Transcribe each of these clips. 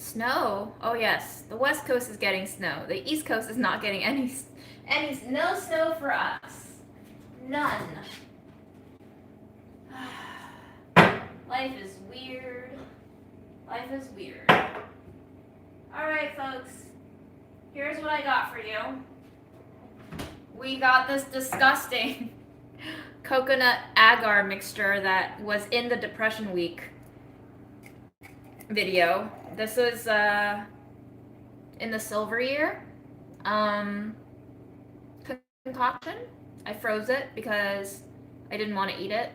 Snow? Oh yes, the West Coast is getting snow. The East Coast is not getting any no snow for us. None. Life is weird. Life is weird. Alright, folks. Here's what I got for you. We got this disgusting coconut agar mixture that was in the Depression Week video. This was in the silver year concoction. I froze it because I didn't want to eat it.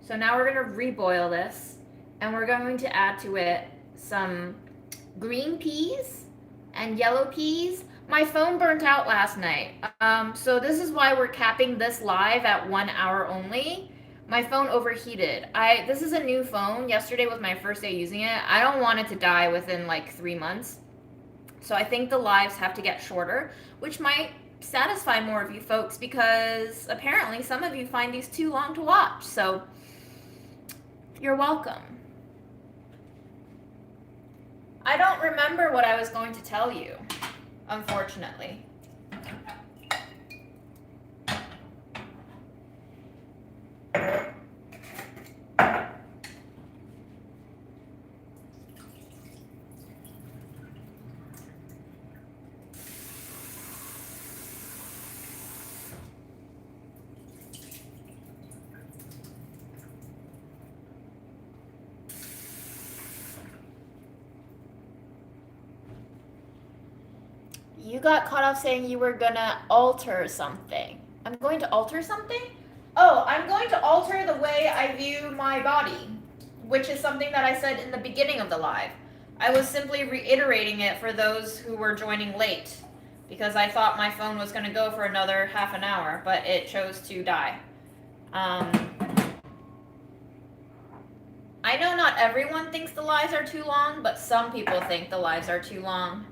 So now we're going to reboil this, and we're going to add to it some green peas and yellow peas. My phone burnt out last night, so this is why we're capping this live at 1 hour only. My phone overheated. This is a new phone. Yesterday was my first day using it. I don't want it to die within like 3 months. So I think the lives have to get shorter, which might satisfy more of you folks because apparently some of you find these too long to watch. So you're welcome. I don't remember what I was going to tell you, unfortunately. You got caught off saying you were gonna alter something. I'm going to alter something? Oh, I'm going to alter the way I view my body, which is something that I said in the beginning of the live. I was simply reiterating it for those who were joining late because I thought my phone was going to go for another half an hour, but it chose to die. I know not everyone thinks the lives are too long, but some people think the lives are too long.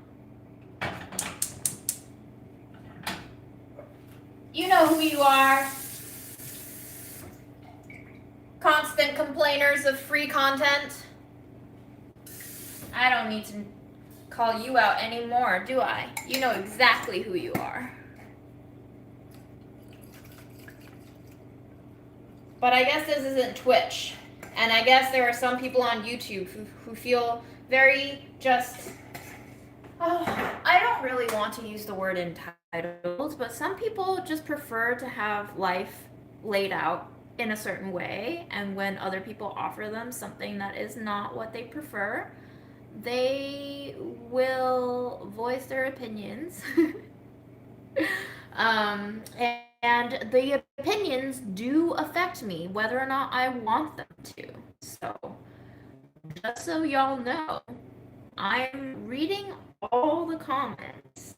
You know who you are. Constant complainers of free content. I don't need to call you out anymore, do I? You know exactly who you are. But I guess this isn't Twitch. And I guess there are some people on YouTube who feel very just... Oh, I don't really want to use the word entitled, but some people just prefer to have life laid out in a certain way, and when other people offer them something that is not what they prefer, they will voice their opinions. And the opinions do affect me, whether or not I want them to. So, just so y'all know, I'm reading all the comments.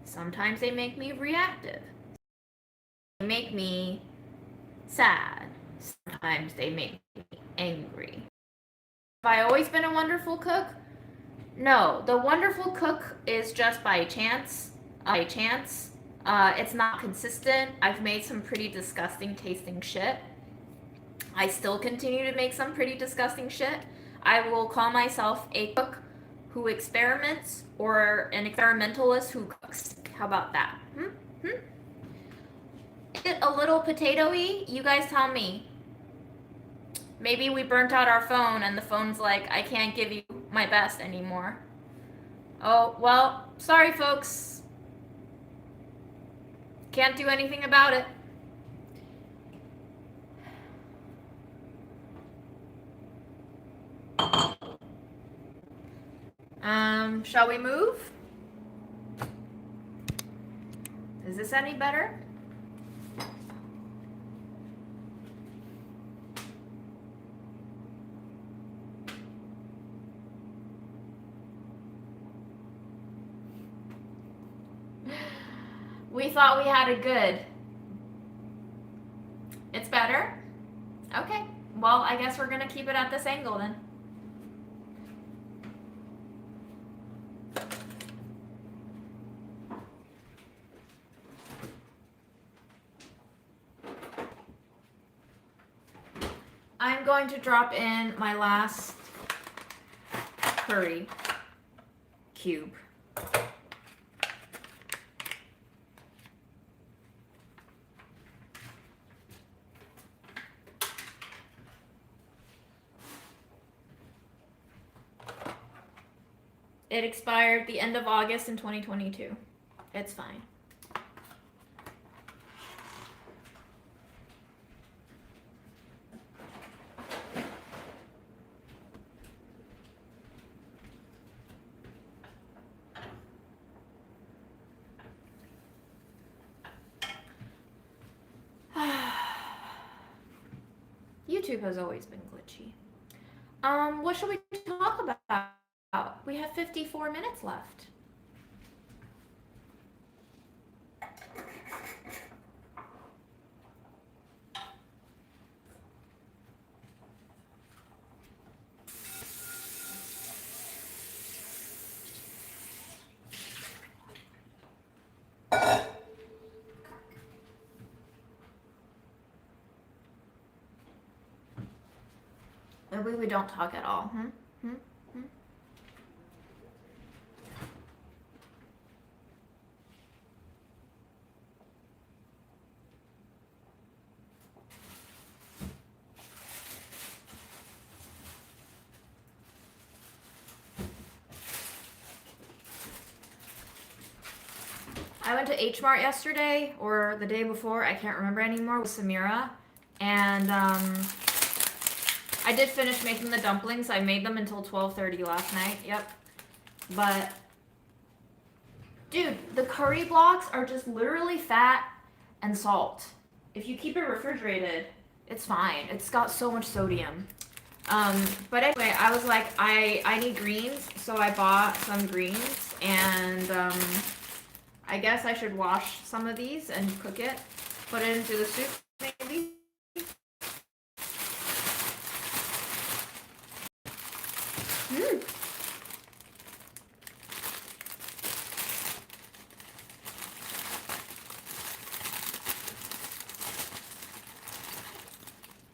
Sometimes they make me reactive. They make me sad. Sometimes they make me angry. Have I always been a wonderful cook? No, the wonderful cook is just by chance. It's not consistent. I've made some pretty disgusting tasting shit. I still continue to make some pretty disgusting shit. I will call myself a cook who experiments or an experimentalist who cooks. How about that? Is it a little potato-y? You guys tell me. Maybe we burnt out our phone and the phone's like, I can't give you my best anymore. Oh, well, sorry folks. Can't do anything about it. Shall we move? Is this any better? We thought we had it good. It's better? Okay. Well, I guess we're gonna keep it at this angle then. I'm going to drop in my last curry cube. It expired the end of August in 2022. It's fine. YouTube has always been glitchy. What should we talk about? We have 54 minutes left. Maybe we don't talk at all. I went to H Mart yesterday, or the day before, I can't remember anymore, with Samira, and I did finish making the dumplings. I made them until 12:30 last night, yep. But, dude, the curry blocks are just literally fat and salt. If you keep it refrigerated, it's fine. It's got so much sodium. But anyway, I was like, I need greens, so I bought some greens, and I guess I should wash some of these and cook it, put it into the soup, maybe.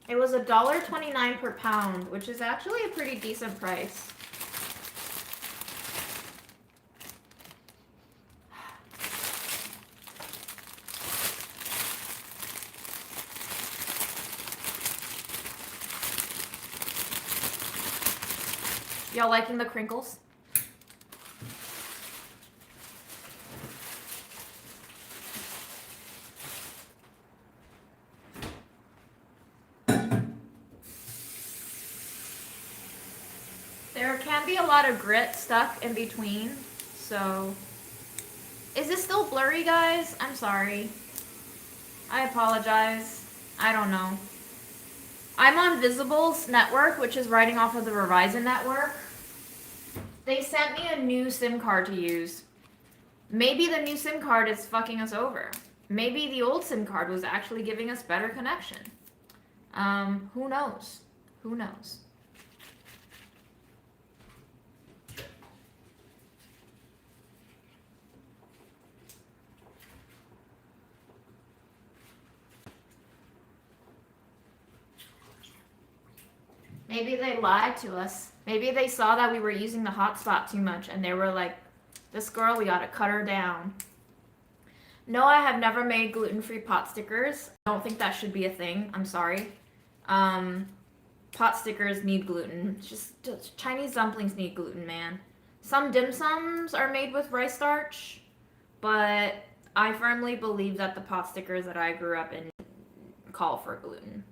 It was $1.29 per pound, which is actually a pretty decent price. Y'all liking the crinkles? There can be a lot of grit stuck in between, so... Is this still blurry, guys? I'm sorry. I apologize. I don't know. I'm on Visible's network, which is riding off of the Verizon network. They sent me a new SIM card to use. Maybe the new SIM card is fucking us over. Maybe the old SIM card was actually giving us better connection. Who knows? Who knows? Maybe they lied to us. Maybe they saw that we were using the hotspot too much and they were like, this girl, we gotta cut her down. No, I have never made gluten-free pot stickers. I don't think that should be a thing. I'm sorry. Pot stickers need gluten. Just Chinese dumplings need gluten, man. Some dim sums are made with rice starch, but I firmly believe that the pot stickers that I grew up in call for gluten.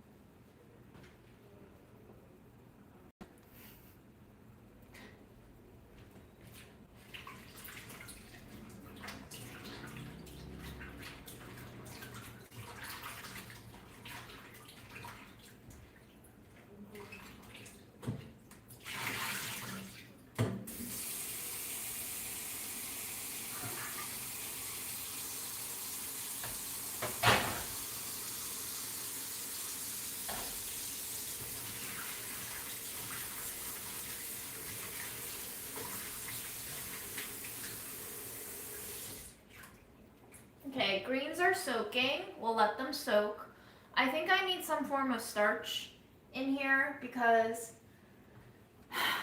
Okay, greens are soaking. We'll let them soak. I think I need some form of starch in here because,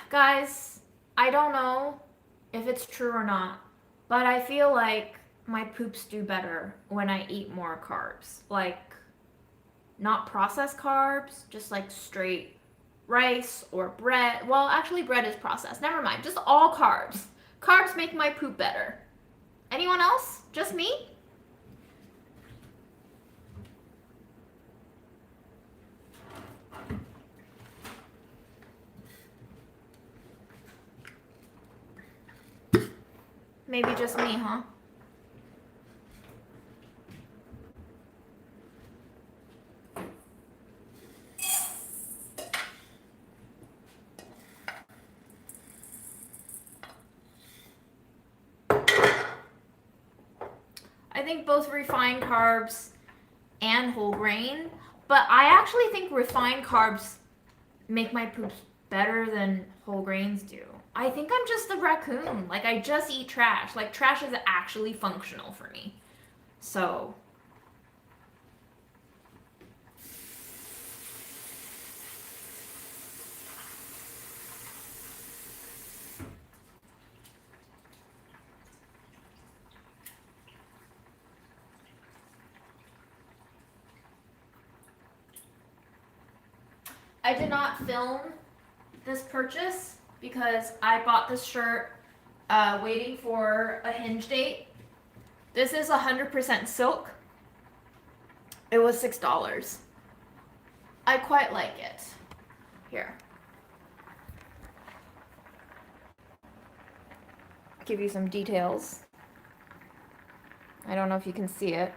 guys, I don't know if it's true or not, but I feel like my poops do better when I eat more carbs. Like, not processed carbs, just like straight rice or bread. Well, actually, bread is processed. Never mind. Just all carbs. Carbs make my poop better. Anyone else? Just me? Maybe just me, huh? I think both refined carbs and whole grain, but I actually think refined carbs make my poops better than whole grains do. I think I'm just a raccoon. Like, I just eat trash. Like, trash is actually functional for me. So, I did not film this purchase because I bought this shirt waiting for a Hinge date. This is 100% silk. It was $6. I quite like it. Here. Give you some details. I don't know if you can see it.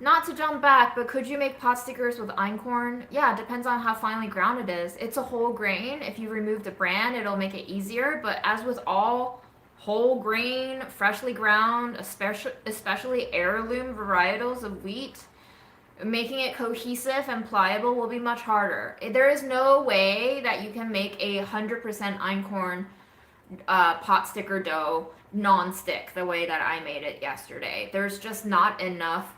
Not to jump back, but could you make pot stickers with einkorn? Yeah, it depends on how finely ground it is. It's a whole grain. If you remove the bran, it'll make it easier. But as with all whole grain, freshly ground, especially heirloom varietals of wheat, making it cohesive and pliable will be much harder. There is no way that you can make a 100% einkorn pot sticker dough non-stick the way that I made it yesterday. There's just not enough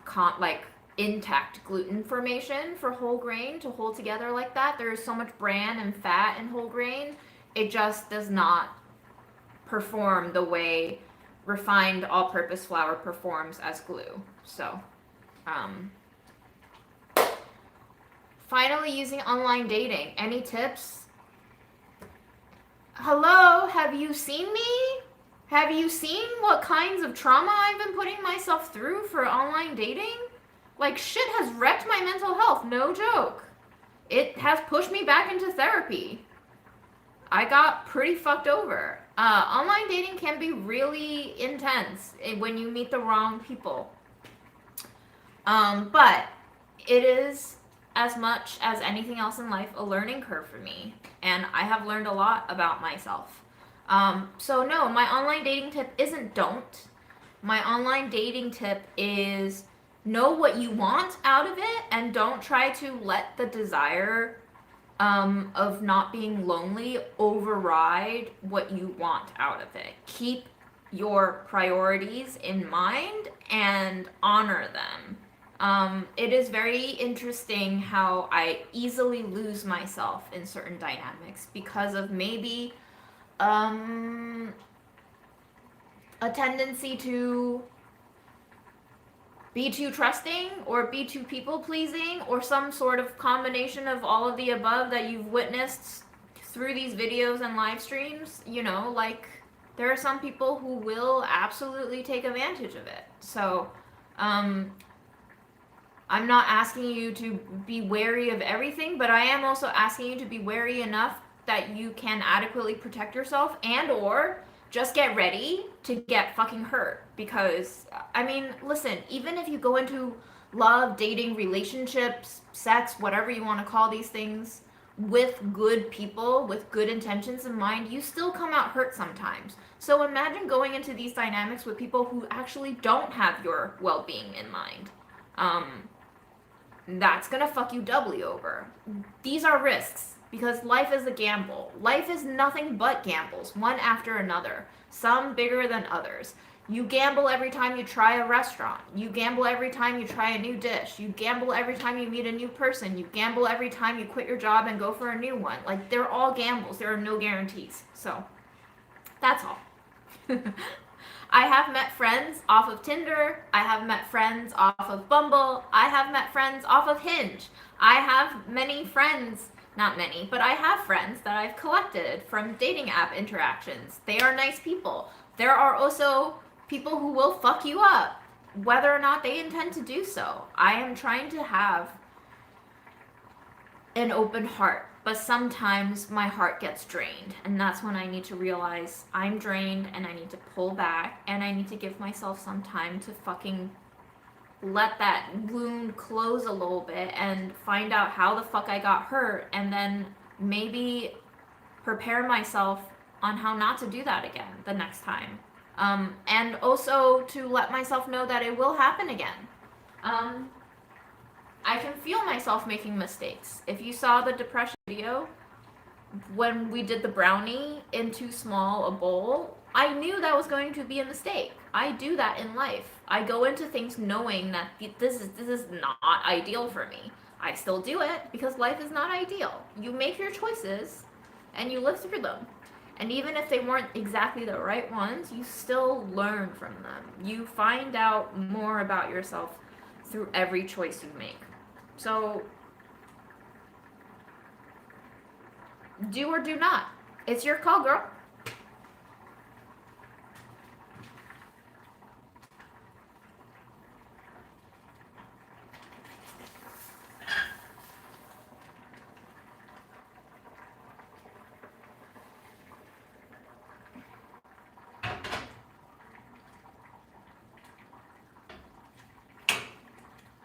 intact gluten formation for whole grain to hold together like that. There is so much bran and fat in whole grain. It just does not perform the way refined all-purpose flour performs as glue. So, finally using online dating. Any tips? Hello, have you seen me? Have you seen what kinds of trauma I've been putting myself through for online dating? Like, shit has wrecked my mental health, no joke. It has pushed me back into therapy. I got pretty fucked over. Online dating can be really intense when you meet the wrong people. But it is, as much as anything else in life, a learning curve for me. And I have learned a lot about myself. So no, my online dating tip isn't don't. My online dating tip is know what you want out of it and don't try to let the desire of not being lonely override what you want out of it. Keep your priorities in mind and honor them. It is very interesting how I easily lose myself in certain dynamics because of maybe a tendency to be too trusting or be too people pleasing or some sort of combination of all of the above that you've witnessed through these videos and live streams. You know, like, there are some people who will absolutely take advantage of it. So, I'm not asking you to be wary of everything, but I am also asking you to be wary enough that you can adequately protect yourself and or just get ready to get fucking hurt. Because, I mean, listen, even if you go into love, dating, relationships, sex, whatever you want to call these things, with good people, with good intentions in mind, you still come out hurt sometimes. So imagine going into these dynamics with people who actually don't have your well-being in mind. That's gonna fuck you doubly over. These are risks. because life is a gamble. Life is nothing but gambles, one after another, some bigger than others. You gamble every time you try a restaurant. You gamble every time you try a new dish. You gamble every time you meet a new person. You gamble every time you quit your job and go for a new one. Like, they're all gambles. There are no guarantees. So, that's all. I have met friends off of Tinder. I have met friends off of Bumble. I have met friends off of Hinge. I have many friends, not many, but I have friends that I've collected from dating app interactions. They are nice people. There are also people who will fuck you up, whether or not they intend to do so. I am trying to have an open heart, but sometimes my heart gets drained, and that's when I need to realize I'm drained and I need to pull back and I need to give myself some time to fucking let that wound close a little bit and find out how the fuck I got hurt, and then maybe prepare myself on how not to do that again the next time. And also to let myself know that it will happen again. I can feel myself making mistakes. If you saw the depression video, when we did the brownie in too small a bowl, I knew that was going to be a mistake. I do that in life. I go into things knowing that this is not ideal for me. I still do it because life is not ideal. You make your choices and you live through them. And even if they weren't exactly the right ones, you still learn from them. You find out more about yourself through every choice you make. So, do or do not. It's your call, girl.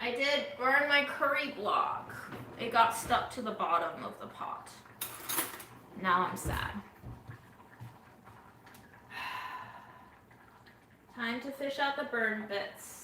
I did burn my curry block. It got stuck to the bottom of the pot. Now I'm sad. Time to fish out the burn bits.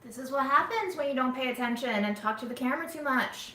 This is what happens when you don't pay attention and talk to the camera too much.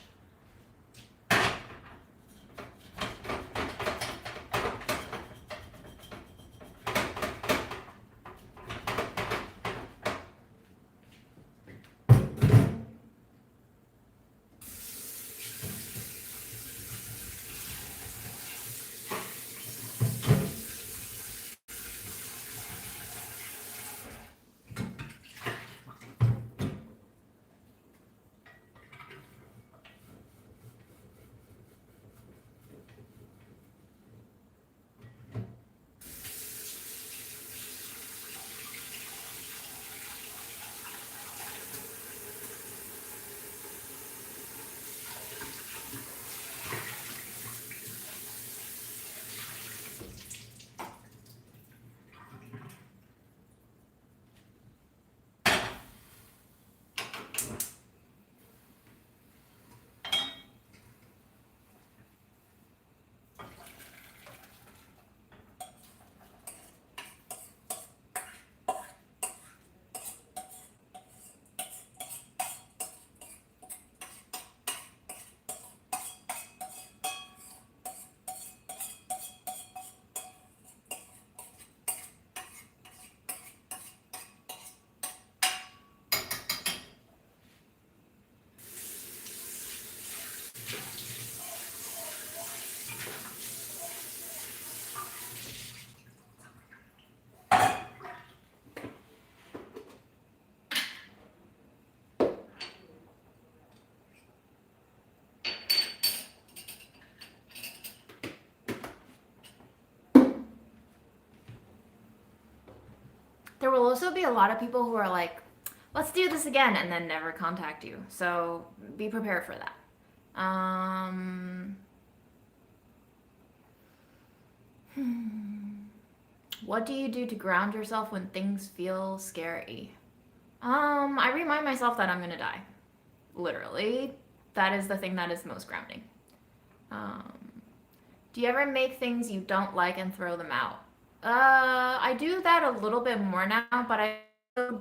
there will also be a lot of people who are like, let's do this again, and then never contact you. So be prepared for that. What do you do to ground yourself when things feel scary? I remind myself that I'm gonna die. Literally, that is the thing that is most grounding. Do you ever make things you don't like and throw them out? I do that a little bit more now, but I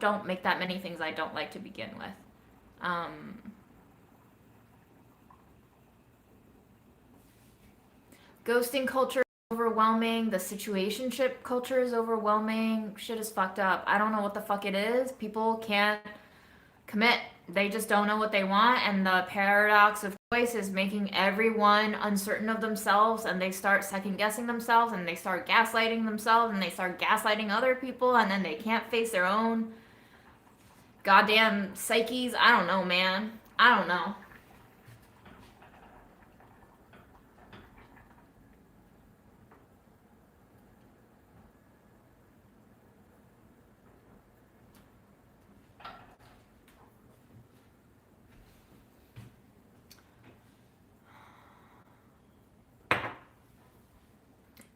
don't make that many things I don't like to begin with. Ghosting culture is overwhelming. The situationship culture is overwhelming. Shit is fucked up. I don't know what the fuck it is. People can't commit. They just don't know what they want, and the paradox of choice is making everyone uncertain of themselves, and they start second guessing themselves, and they start gaslighting themselves, and they start gaslighting other people, and then they can't face their own goddamn psyches. I don't know, man. I don't know.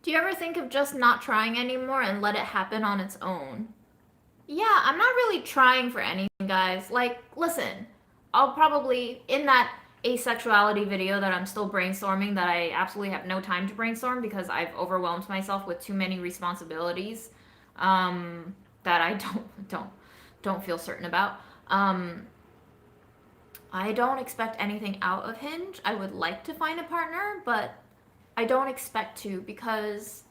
Do you ever think of just not trying anymore and let it happen on its own? Yeah, I'm not really trying for anything, guys. Like, listen, I'll probably, in that asexuality video that I'm still brainstorming, that I absolutely have no time to brainstorm because I've overwhelmed myself with too many responsibilities that I don't feel certain about. I don't expect anything out of Hinge. I would like to find a partner, but I don't expect to because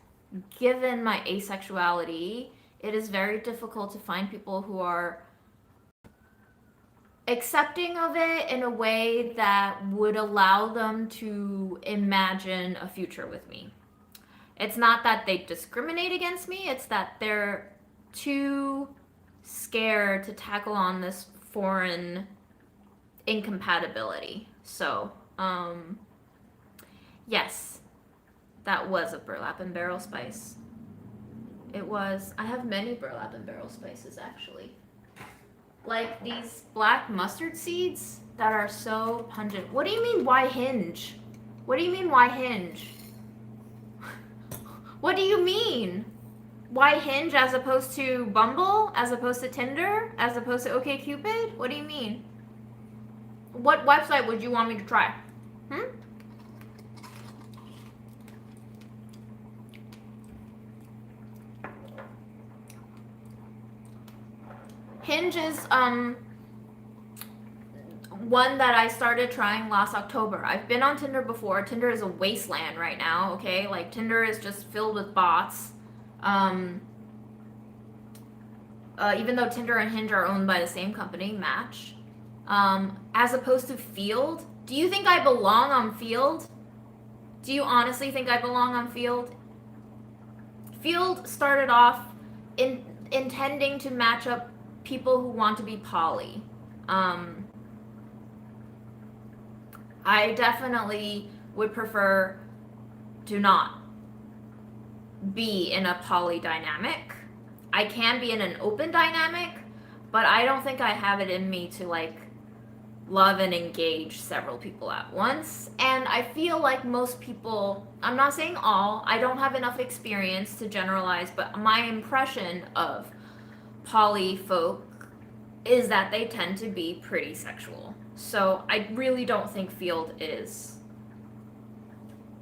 given my asexuality, it is very difficult to find people who are accepting of it in a way that would allow them to imagine a future with me. It's not that they discriminate against me, it's that they're too scared to tackle on this foreign incompatibility. So, yes, that was a burlap and barrel spice. It was. I have many burlap and barrel spices actually. Like these black mustard seeds that are so pungent. What do you mean, why Hinge? What do you mean, why Hinge? What do you mean? Why Hinge as opposed to Bumble? As opposed to Tinder? As opposed to OkCupid? What do you mean? What website would you want me to try? Hinge is one that I started trying last October. I've been on Tinder before. Tinder is a wasteland right now, okay? Like Tinder is just filled with bots. Even though Tinder and Hinge are owned by the same company, Match. As opposed to Field. Do you think I belong on Field? Do you honestly think I belong on Field? Field started off intending to match up people who want to be poly. I definitely would prefer to not be in a poly dynamic. I can be in an open dynamic, but I don't think I have it in me to like love and engage several people at once. And I feel like most people, I'm not saying all, I don't have enough experience to generalize, but my impression of poly folk is that they tend to be pretty sexual. So I really don't think Field is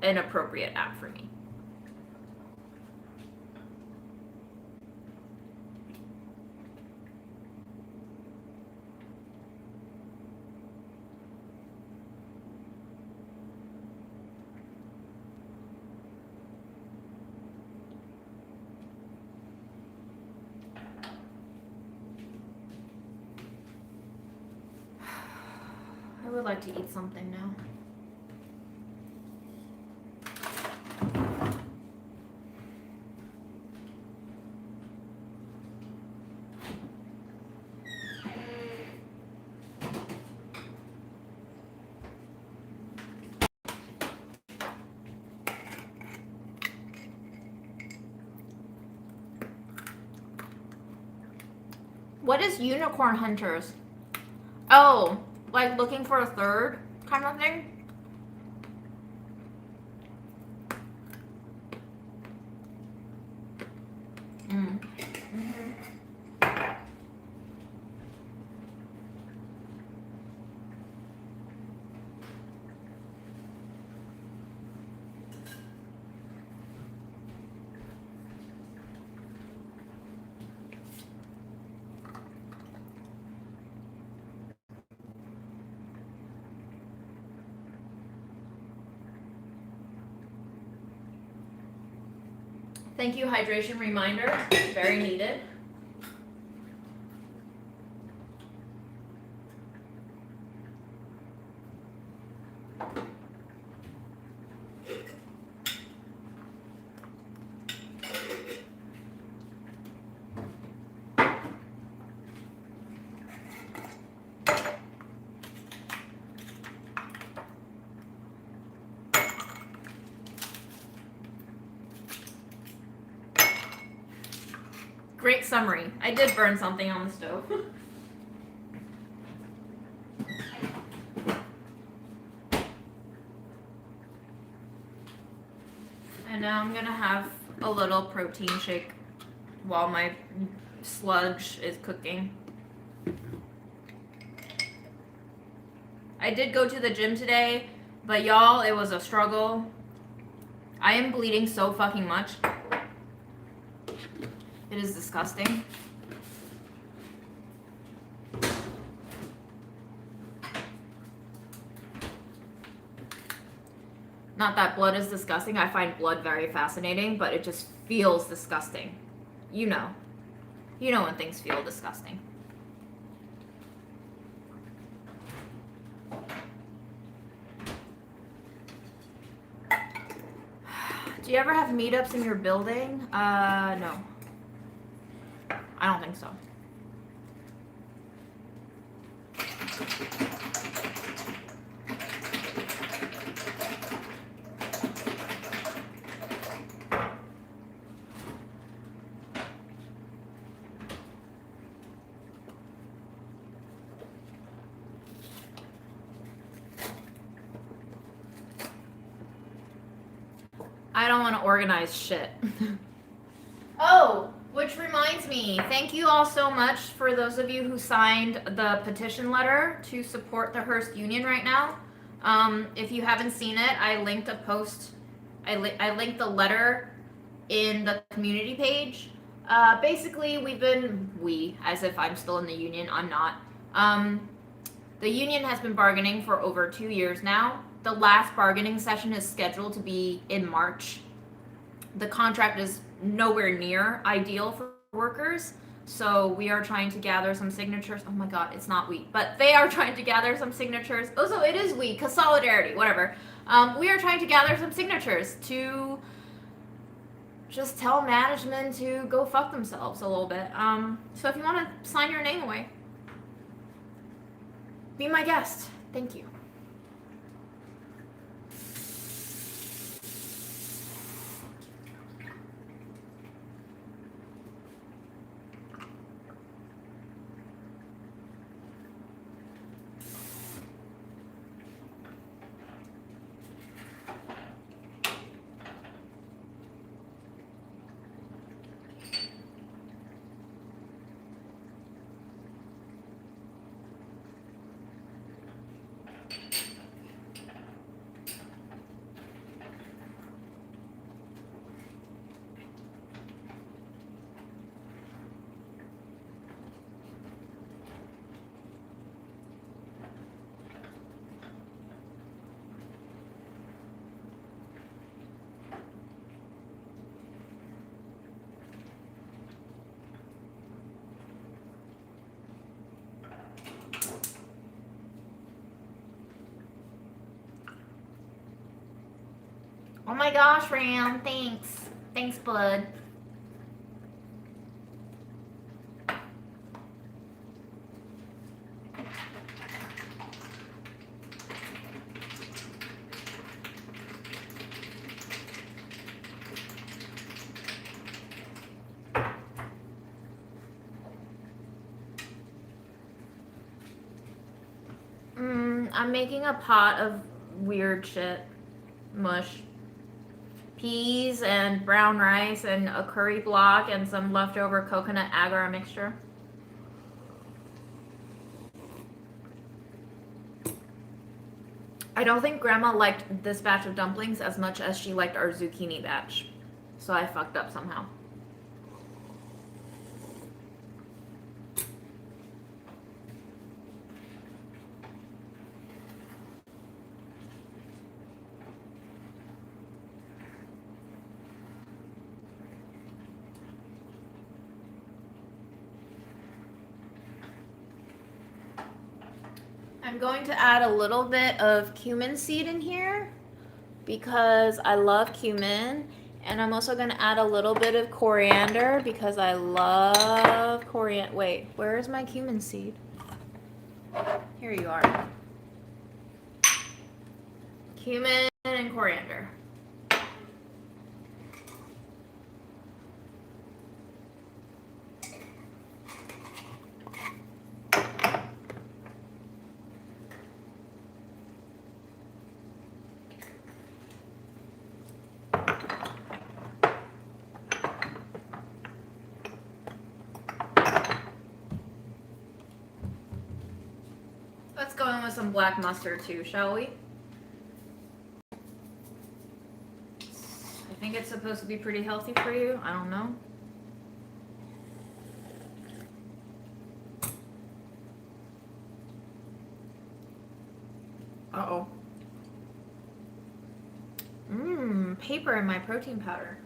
an appropriate app for me. I would like to eat something now. What is unicorn hunters? Oh, like looking for a third kind of thing? Mm. Mm-hmm. Thank you, hydration reminder. Very needed. Great summary. I did burn something on the stove. And now I'm gonna have a little protein shake while my sludge is cooking. I did go to the gym today, but y'all, it was a struggle. I am bleeding so fucking much. It is disgusting. Not that blood is disgusting. I find blood very fascinating, but it just feels disgusting. You know. You know when things feel disgusting. Do you ever have meetups in your building? No. I don't think so. I don't want to organize shit. Oh, which reminds me, thank you all so much for those of you who signed the petition letter to support the Hearst Union right now. If you haven't seen it, I linked a post. I linked the letter in the community page. Basically, as if I'm still in the union, I'm not. The union has been bargaining for over 2 years now. The last bargaining session is scheduled to be in March. The contract is nowhere near ideal for workers, so we are trying to gather some signatures. Oh my god, it's not we, but they are trying to gather some signatures. Oh, so it is we, because solidarity, whatever. We are trying to gather some signatures to just tell management to go fuck themselves a little bit. So if you want to sign your name away, be my guest. Thank you. Oh my gosh, Ram, thanks. Thanks, bud. I'm making a pot of weird shit. Mush. Peas and brown rice and a curry block and some leftover coconut agar mixture. I don't think Grandma liked this batch of dumplings as much as she liked our zucchini batch. So I fucked up somehow. I'm going to add a little bit of cumin seed in here because I love cumin. And I'm also going to add a little bit of coriander because I love coriander. Wait, where is my cumin seed? Here you are. Cumin and coriander. Let's go in with some black mustard too, shall we? I think it's supposed to be pretty healthy for you. I don't know. Uh-oh. Paper in my protein powder.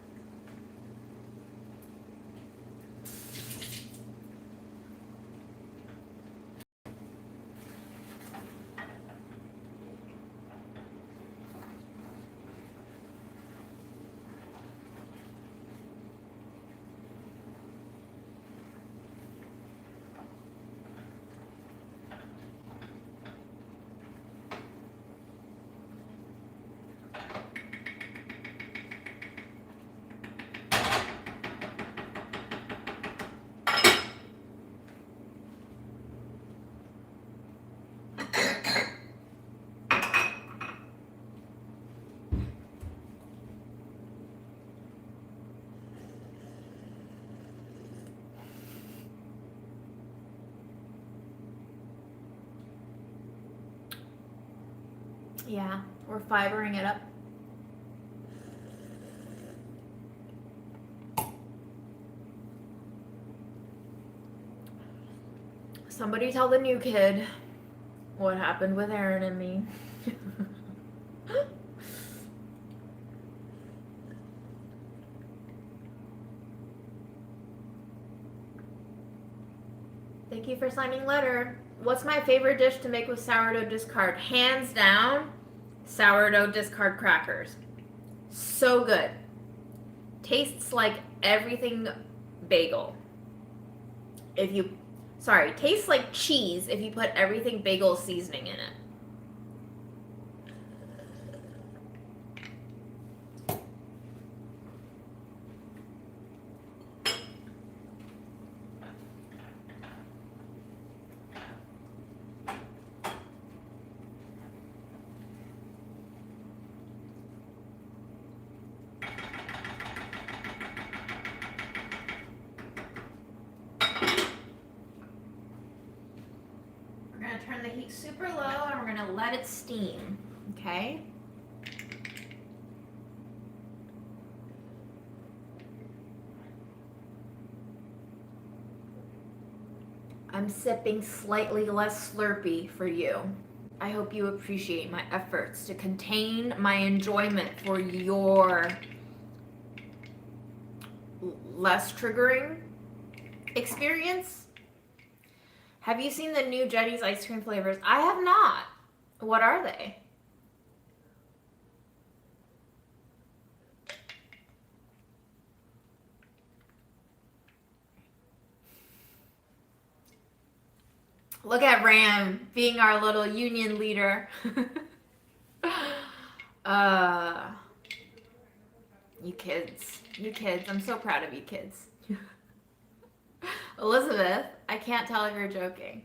Yeah, we're fibering it up. Somebody tell the new kid what happened with Aaron and me. Thank you for signing letter. What's my favorite dish to make with sourdough discard? Hands down, sourdough discard crackers. So good. Tastes like everything bagel. Tastes like cheese if you put everything bagel seasoning in it. Turn the heat super low and we're gonna let it steam, okay? I'm sipping slightly less Slurpee for you. I hope you appreciate my efforts to contain my enjoyment for your less triggering experience. Have you seen the new Jetty's ice cream flavors? I have not. What are they? Look at Ram being our little union leader. You kids. I'm so proud of you kids. Elizabeth, I can't tell if you're joking.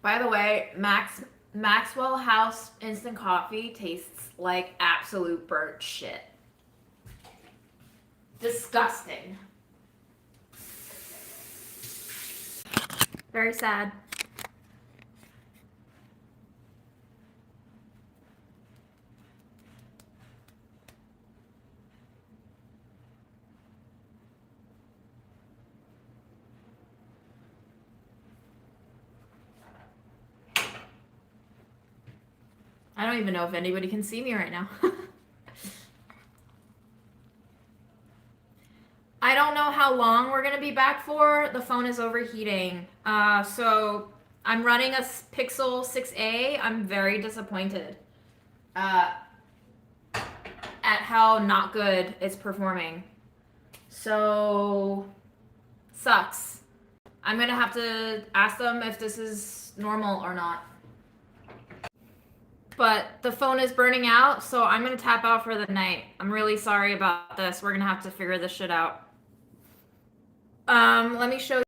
By the way, Maxwell House instant coffee tastes like absolute burnt shit. Disgusting. Very sad. I don't even know if anybody can see me right now. I don't know how long we're gonna be back for. The phone is overheating. So I'm running a Pixel 6a. I'm very disappointed at how not good it's performing. So sucks. I'm gonna have to ask them if this is normal or not. But the phone is burning out, so I'm gonna tap out for the night. I'm really sorry about this. We're gonna have to figure this shit out. Let me show you.